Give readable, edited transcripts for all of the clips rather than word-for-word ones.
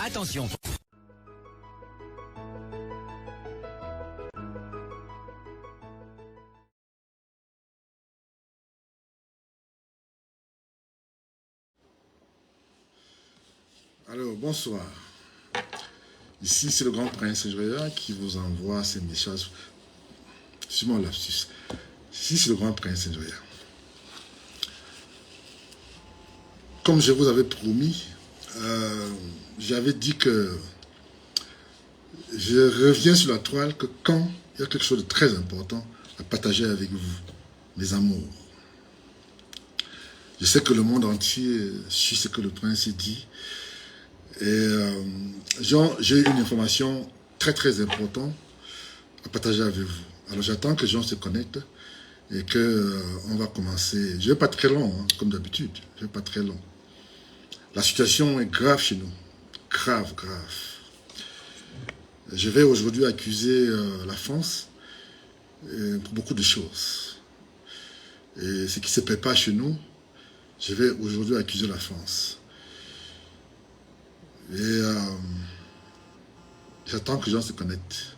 Attention. Alors, bonsoir. Ici, c'est le grand prince Joya qui vous envoie ces messages. C'est mon lapsus. Ici, c'est le grand prince Joya. Comme je vous avais promis, j'avais dit que je reviens sur la toile que quand il y a quelque chose de très important à partager avec vous, mes amours. Je sais que le monde entier suit ce que le prince dit. Et j'ai une information très très importante à partager avec vous. Alors j'attends que Jean se connecte et qu'on va commencer. Je ne vais pas très long, hein, comme d'habitude. Je ne vais pas très long. La situation est grave chez nous. Grave, grave. Je vais aujourd'hui accuser la France pour beaucoup de choses. Et ce qui se prépare chez nous, je vais aujourd'hui accuser la France. Et j'attends que les gens se connectent.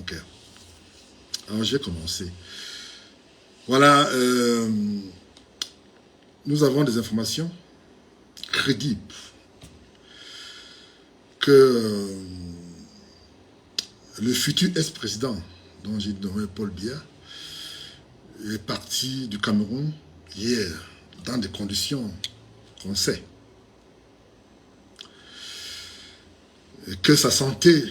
Ok. Alors je vais commencer. Voilà. Nous avons des informations crédibles que le futur ex-président, dont j'ai nommé Paul Biya, est parti du Cameroun hier dans des conditions qu'on sait. Et que sa santé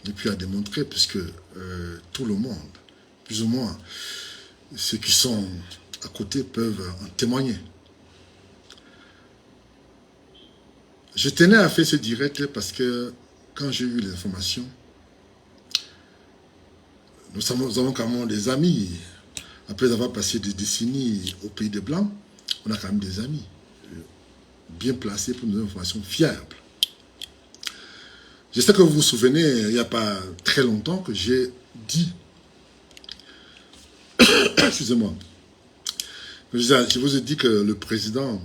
n'est plus à démontrer, puisque tout le monde, plus ou moins, ceux qui sont à côté peuvent en témoigner. Je tenais à faire ce direct parce que quand j'ai eu l'information, nous avons quand même des amis. Après avoir passé des décennies au pays des Blancs, on a quand même des amis bien placés pour nous donner des informations fiables. Je sais que vous vous souvenez, il n'y a pas très longtemps, que j'ai dit, excusez-moi, je vous ai dit que le président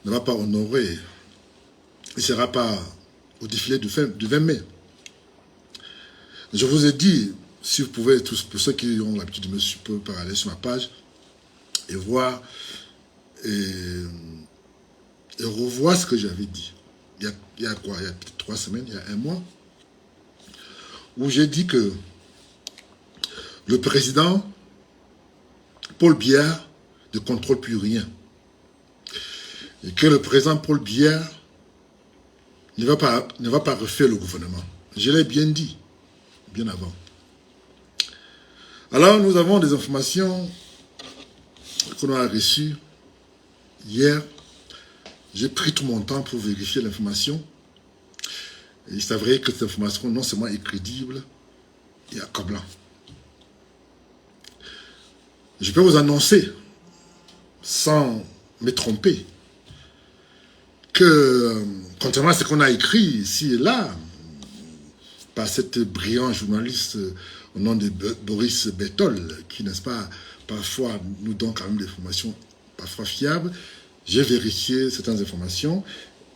ne va pas honorer, il ne sera pas au défilé du 20 mai. Je vous ai dit, si vous pouvez, tous, pour ceux qui ont l'habitude de me suivre, par aller sur ma page et voir et revoir ce que j'avais dit. Il y a quoi? Il y a 3 semaines, il y a 1 mois, où j'ai dit que le président Paul Biya ne contrôle plus rien. Et que le président Paul Biya ne va pas refaire le gouvernement. Je l'ai bien dit, bien avant. Alors, nous avons des informations qu'on a reçues hier. J'ai pris tout mon temps pour vérifier l'information. Et il s'avérait que cette information non seulement est crédible et accablant. Je peux vous annoncer, sans me tromper, que, contrairement à ce qu'on a écrit ici et là, par cette brillante journaliste au nom de Boris Berthold, qui, n'est-ce pas, parfois nous donne quand même des informations parfois fiables, j'ai vérifié certaines informations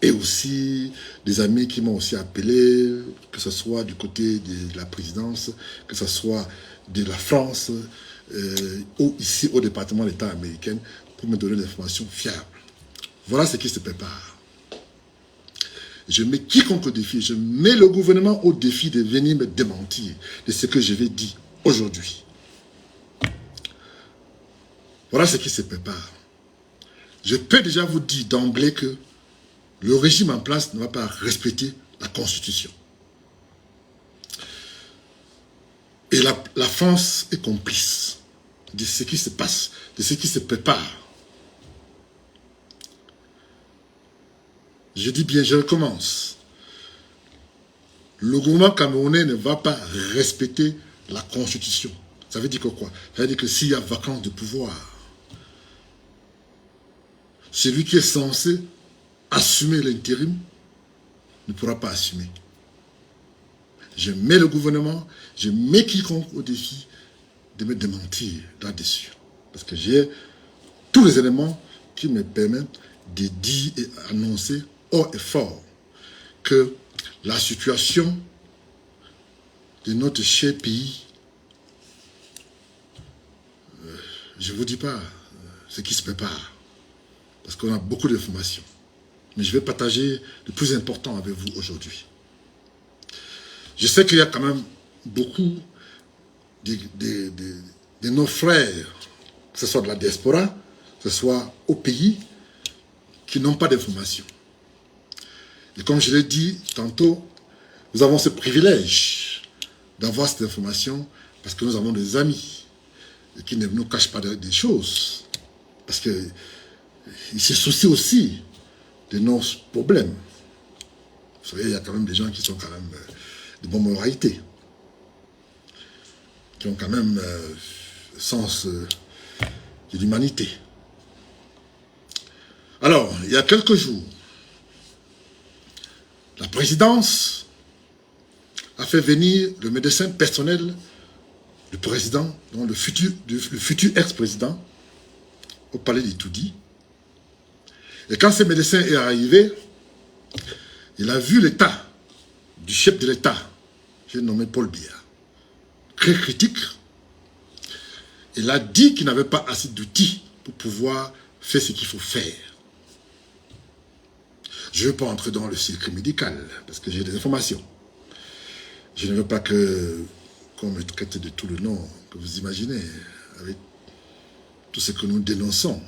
et aussi des amis qui m'ont aussi appelé, que ce soit du côté de la présidence, que ce soit de la France, ou ici au département d'État américain, pour me donner des informations fiables. Voilà ce qui se prépare. Je mets quiconque au défi, je mets le gouvernement au défi de venir me démentir de ce que je vais dire aujourd'hui. Voilà ce qui se prépare. Je peux déjà vous dire d'emblée que le régime en place ne va pas respecter la Constitution. Et la France est complice de ce qui se passe, de ce qui se prépare. Je dis bien, je recommence. Le gouvernement camerounais ne va pas respecter la Constitution. Ça veut dire que quoi? Ça veut dire que s'il y a vacance de pouvoir, celui qui est censé assumer l'intérim ne pourra pas assumer. Je mets le gouvernement, je mets quiconque au défi de me démentir là-dessus. Parce que j'ai tous les éléments qui me permettent de dire et annoncer haut et fort que la situation de notre cher pays, je ne vous dis pas ce qui se prépare, parce qu'on a beaucoup d'informations. Mais je vais partager le plus important avec vous aujourd'hui. Je sais qu'il y a quand même beaucoup de nos frères, que ce soit de la diaspora, que ce soit au pays, qui n'ont pas d'informations. Et comme je l'ai dit tantôt, nous avons ce privilège d'avoir cette information parce que nous avons des amis qui ne nous cachent pas des choses. Parce qu'ils se soucient aussi de nos problèmes. Vous savez, il y a quand même des gens qui sont quand même de bonne moralité, qui ont quand même le sens de l'humanité. Alors, il y a quelques jours, la présidence a fait venir le médecin personnel du président, donc le futur ex-président, au palais d'Itoudi. Et quand ce médecin est arrivé, il a vu l'état du chef de l'État, j'ai nommé Paul Biya, très critique. Il a dit qu'il n'avait pas assez d'outils pour pouvoir faire ce qu'il faut faire. Je ne veux pas entrer dans le secret médical, parce que j'ai des informations. Je ne veux pas qu'on me traite de tout le nom que vous imaginez, avec tout ce que nous dénonçons.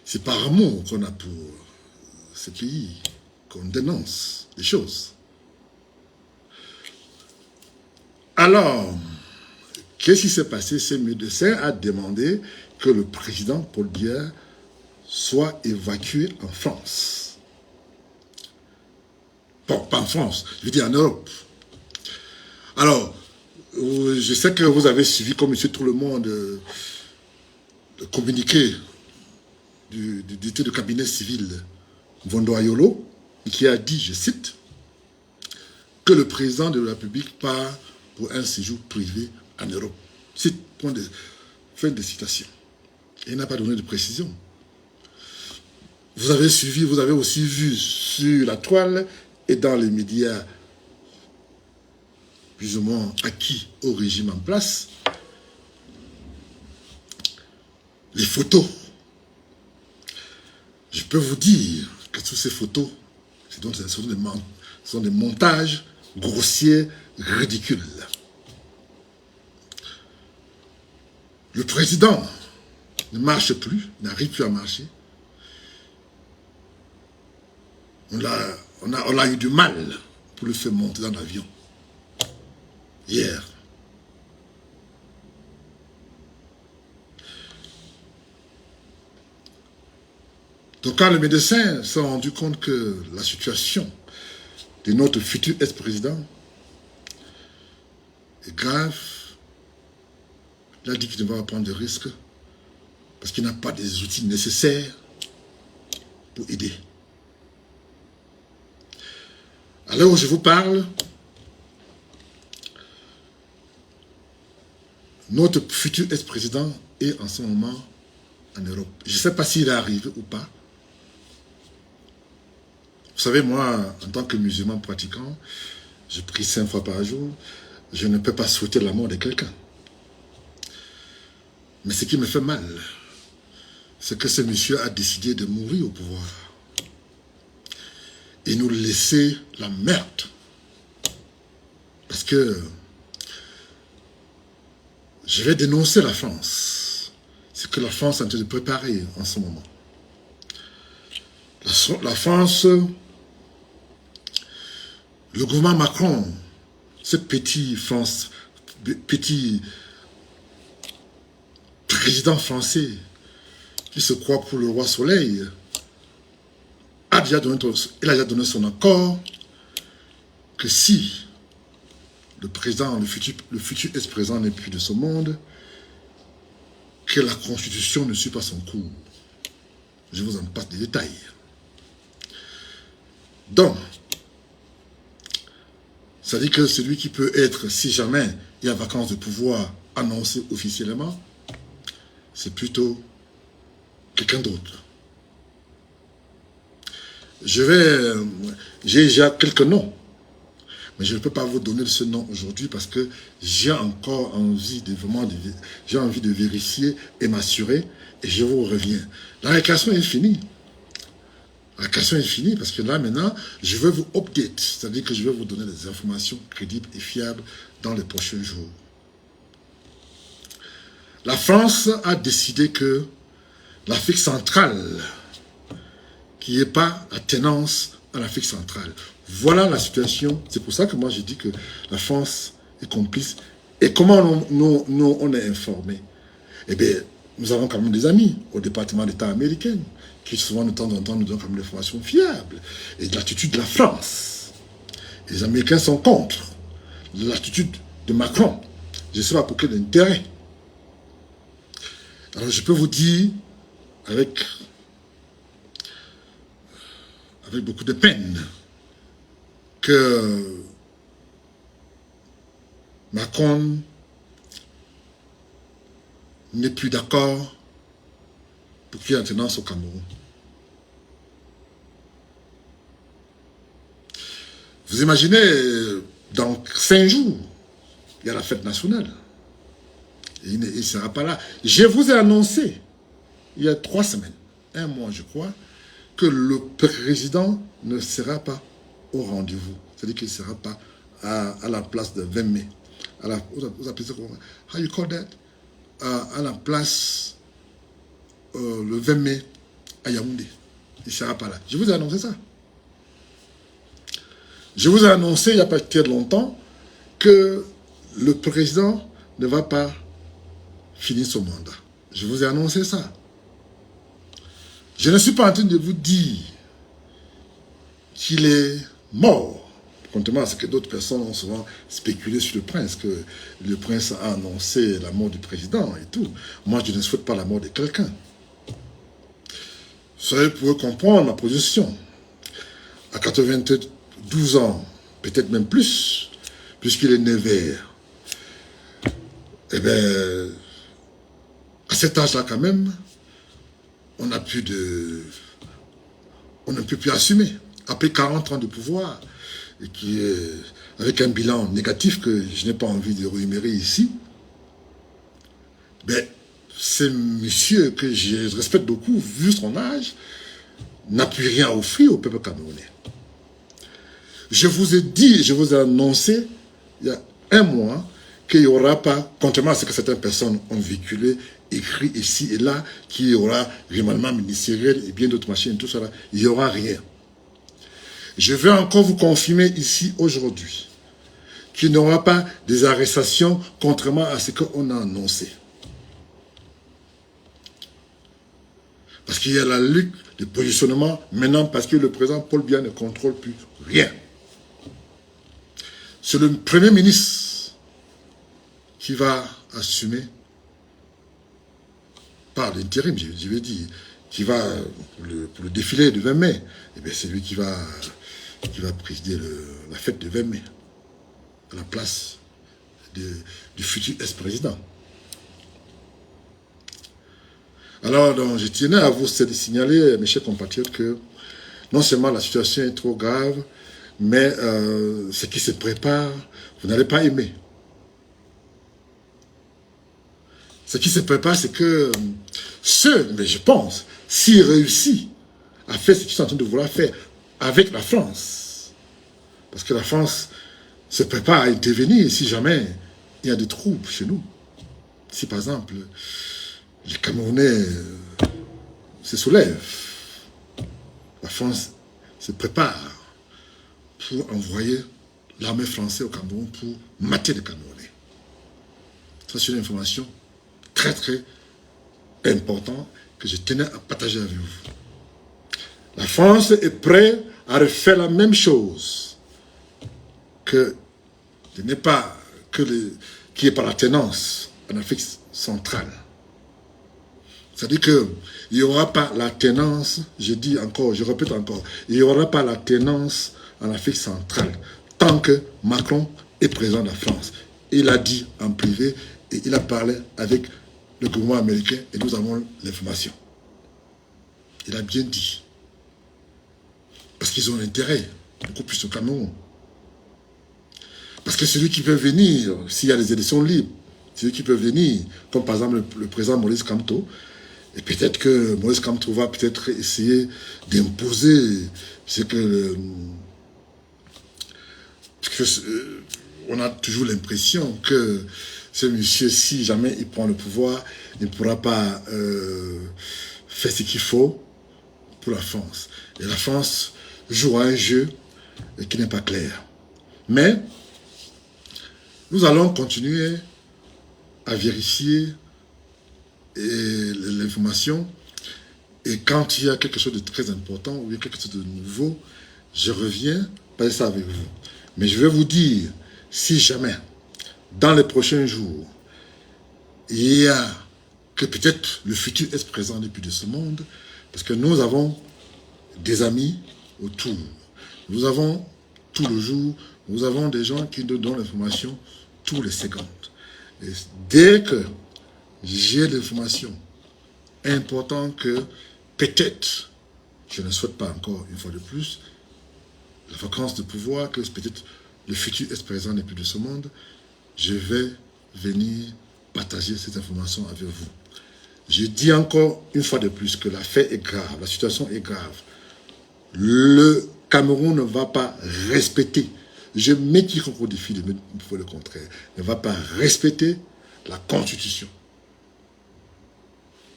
C'est par amour qu'on a pour ce pays, qu'on dénonce les choses. Alors, qu'est-ce qui s'est passé? Ce médecin a demandé que le président Paul Biya soit évacué en France. Bon, pas en France, je veux dire en Europe. Alors, je sais que vous avez suivi, comme monsieur tout le monde, le communiqué du directeur de cabinet civil Mvondo Ayolo, qui a dit, je cite, que le président de la République part pour un séjour privé en Europe. Fin de citation. Il n'a pas donné de précision. Vous avez suivi, vous avez aussi vu sur la toile et dans les médias plus ou moins acquis au régime en place, les photos. Je peux vous dire que toutes ces photos, ce sont des montages grossiers, ridicules. Le président ne marche plus, n'arrive plus à marcher. On a eu du mal pour le faire monter dans l'avion. Hier. Donc quand les médecins se sont rendus compte que la situation de notre futur ex-président est grave, il a dit qu'il ne va pas prendre de risques parce qu'il n'a pas des outils nécessaires pour aider. À l'heure où je vous parle, notre futur ex-président est en ce moment en Europe. Je ne sais pas s'il est arrivé ou pas. Vous savez, moi, en tant que musulman pratiquant, je prie 5 fois par jour. Je ne peux pas souhaiter la mort de quelqu'un. Mais ce qui me fait mal, c'est que ce monsieur a décidé de mourir au pouvoir. Et nous laisser la merde. Parce que je vais dénoncer la France. C'est que la France est en train de préparer en ce moment. La France, le gouvernement Macron, ce petit président français qui se croit pour le roi soleil, il a déjà donné son accord que si le président, le futur ex-président n'est plus de ce monde, que la Constitution ne suit pas son cours. Je vous en passe des détails. Donc, ça dit que celui qui peut être, si jamais il y a vacance de pouvoir annoncé officiellement, c'est plutôt quelqu'un d'autre. J'ai déjà quelques noms, mais je ne peux pas vous donner ce nom aujourd'hui parce que j'ai encore envie j'ai envie de vérifier et m'assurer, et je vous reviens. La récréation est finie. La récréation est finie parce que là maintenant, je veux vous update, c'est-à-dire que je vais vous donner des informations crédibles et fiables dans les prochains jours. La France a décidé que l'Afrique centrale, qu'il n'y ait pas la tenance en Afrique centrale. Voilà la situation. C'est pour ça que moi j'ai dit que la France est complice. Et comment nous on est informés? Eh bien, nous avons quand même des amis au département d'État américain qui souvent de temps en temps nous donnent quand même des informations fiables. Et de l'attitude de la France. Et les Américains sont contre l'attitude de Macron. Je ne sais pas pour quel intérêt. Alors je peux vous dire avec beaucoup de peine que Macron n'est plus d'accord pour qu'il y ait une tenance au Cameroun. Vous imaginez, dans 5 jours, il y a la fête nationale. Et il ne sera pas là. Je vous ai annoncé, il y a 3 semaines, 1 mois je crois, que le président ne sera pas au rendez-vous. C'est-à-dire qu'il ne sera pas à la place de 20 mai. Vous appelez ça comment? How you call that? À la place le 20 mai à Yaoundé. Il ne sera pas là. Je vous ai annoncé ça. Je vous ai annoncé il n'y a pas très longtemps que le président ne va pas finir son mandat. Je vous ai annoncé ça. Je ne suis pas en train de vous dire qu'il est mort, contrairement à ce que d'autres personnes ont souvent spéculé sur le prince, que le prince a annoncé la mort du président et tout. Moi, je ne souhaite pas la mort de quelqu'un. Vous pouvez comprendre ma position. À 92 ans, peut-être même plus, puisqu'il est né vert, eh bien, à cet âge-là quand même, on ne peut plus assumer. Après 40 ans de pouvoir, et qui est avec un bilan négatif que je n'ai pas envie de rémunérer ici, ben, ce monsieur que je respecte beaucoup, vu son âge, n'a plus rien à offrir au peuple camerounais. Je vous ai dit, je vous ai annoncé, il y a 1 mois, qu'il n'y aura pas, contrairement à ce que certaines personnes ont véhiculé, écrit ici et là, qu'il y aura remaniement ministériel et bien d'autres machines, tout cela, il n'y aura rien. Je veux encore vous confirmer ici aujourd'hui qu'il n'y aura pas des arrestations contrairement à ce qu'on a annoncé. Parce qu'il y a la lutte de positionnement maintenant parce que le président Paul Biya ne contrôle plus rien. C'est le Premier ministre qui va assumer par l'intérim, je vais dire, qui va pour le défilé du 20 mai, eh bien c'est lui qui va présider la fête du 20 mai à la place du futur ex-président. Alors, donc, je tenais à vous signaler, mes chers compatriotes, que non seulement la situation est trop grave, mais ce qui se prépare, vous n'allez pas aimer. Ce qui se prépare, c'est que mais je pense, s'il réussit à faire ce qu'ils sont en train de vouloir faire avec la France, parce que la France se prépare à intervenir si jamais il y a des troubles chez nous. Si par exemple, les Camerounais se soulèvent, la France se prépare pour envoyer l'armée française au Cameroun pour mater les Camerounais. Ça, c'est une information très très importante que je tenais à partager avec vous. La France est prête à refaire la même chose qu'il n'y ait pas la tenance en Afrique centrale. C'est-à-dire qu'il n'y aura pas la tenance, je dis encore, je répète encore, il n'y aura pas la tenance en Afrique centrale tant que Macron est président de la France. Il a dit en privé et il a parlé avec le gouvernement américain et nous avons l'information. Il a bien dit. Parce qu'ils ont intérêt, beaucoup plus au Cameroun. Parce que celui qui peut venir, s'il y a des élections libres, celui qui peut venir, comme par exemple le président Maurice Kamto, et peut-être que Maurice Kamto va peut-être essayer d'imposer ce que... on a toujours l'impression que ce monsieur, si jamais il prend le pouvoir, il ne pourra pas faire ce qu'il faut pour la France. Et la France joue à un jeu qui n'est pas clair. Mais nous allons continuer à vérifier l'information. Et quand il y a quelque chose de très important ou quelque chose de nouveau, je reviens parler ça avec vous. Mais je vais vous dire, si jamais, dans les prochains jours, il y a que peut-être le futur est présent depuis de ce monde, parce que nous avons des amis autour. Nous avons tout le jour, nous avons des gens qui nous donnent l'information tous les secondes. Et dès que j'ai l'information importante que peut-être, je ne souhaite pas encore une fois de plus, la vacance de pouvoir, que peut-être le futur est présent depuis de ce monde, je vais venir partager cette information avec vous. Je dis encore une fois de plus que l'affaire est grave, la situation est grave. Le Cameroun ne va pas respecter, je mets quiconque au défi de me prouver le contraire, ne va pas respecter la Constitution.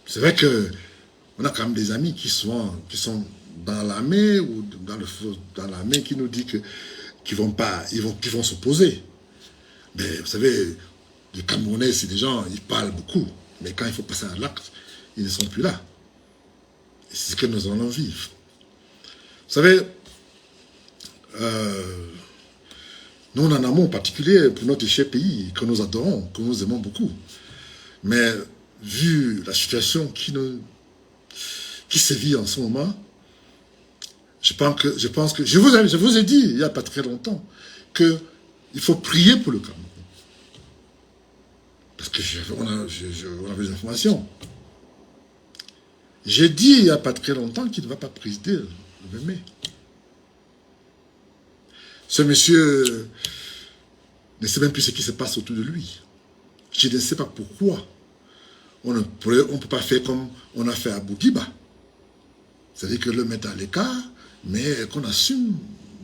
C'est vrai que on a quand même des amis qui sont dans l'armée ou dans l'armée qui nous disent qu'ils vont s'opposer. Mais vous savez, les Camerounais, c'est des gens, ils parlent beaucoup. Mais quand il faut passer à l'acte, ils ne sont plus là. Et c'est ce que nous allons vivre. Vous savez, nous on a un amour particulier pour notre cher pays, que nous adorons, que nous aimons beaucoup. Mais vu la situation qui sévit en ce moment, je pense que je vous ai dit il n'y a pas très longtemps qu'il faut prier pour le Cameroun. Parce que on avait des informations. J'ai dit il n'y a pas très longtemps qu'il ne va pas présider le 20 mai. Ce monsieur ne sait même plus ce qui se passe autour de lui. Je ne sais pas pourquoi. On ne peut pas faire comme on a fait à Bourguiba. C'est-à-dire que le mettre à l'écart, mais qu'on assume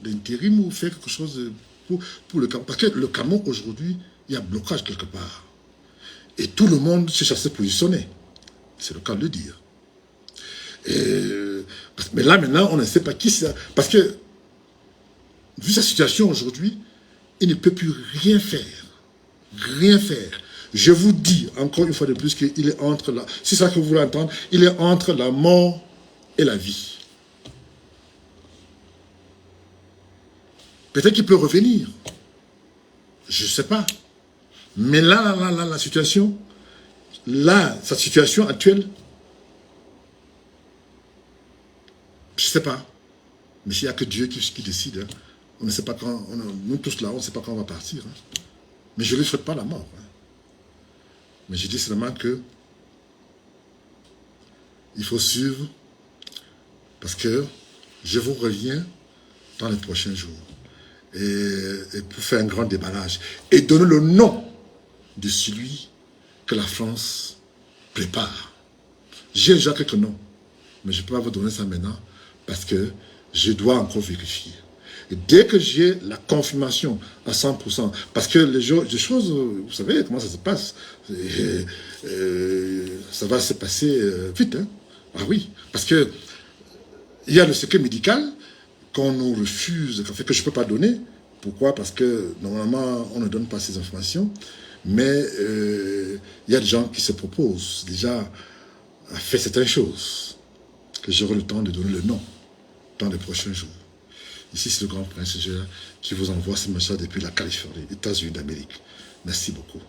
l'intérim ou faire quelque chose pour le Cameroun. Parce que le Cameroun, aujourd'hui, il y a blocage quelque part. Et tout le monde cherche à se positionner. C'est le cas de le dire. Mais là, maintenant, on ne sait pas qui c'est. Parce que, vu sa situation aujourd'hui, il ne peut plus rien faire. Rien faire. Je vous dis, encore une fois de plus, qu'il est entre la... C'est ça que vous voulez entendre. Il est entre la mort et la vie. Peut-être qu'il peut revenir. Je ne sais pas. Mais là, la situation, sa situation actuelle, je ne sais pas. Mais s'il n'y a que Dieu qui décide, hein, on ne sait pas quand, nous tous là, on ne sait pas quand on va partir. Hein. Mais je ne lui souhaite pas la mort. Hein. Mais je dis seulement que il faut suivre, parce que je vous reviens dans les prochains jours. Et pour faire un grand déballage. Et donner le nom de celui que la France prépare. J'ai déjà quelques noms, mais je ne peux pas vous donner ça maintenant parce que je dois encore vérifier. Et dès que j'ai la confirmation à 100%, parce que les choses, vous savez comment ça se passe, ça va se passer vite. Hein? Ah oui, parce que il y a le secret médical qu'on nous refuse, que je ne peux pas donner. Pourquoi? Parce que normalement, on ne donne pas ces informations. Mais il y a des gens qui se proposent déjà à faire certaines choses que j'aurai le temps de donner le nom dans les prochains jours. Ici, c'est le Grand Prince qui vous envoie ce message depuis la Californie, États-Unis d'Amérique. Merci beaucoup.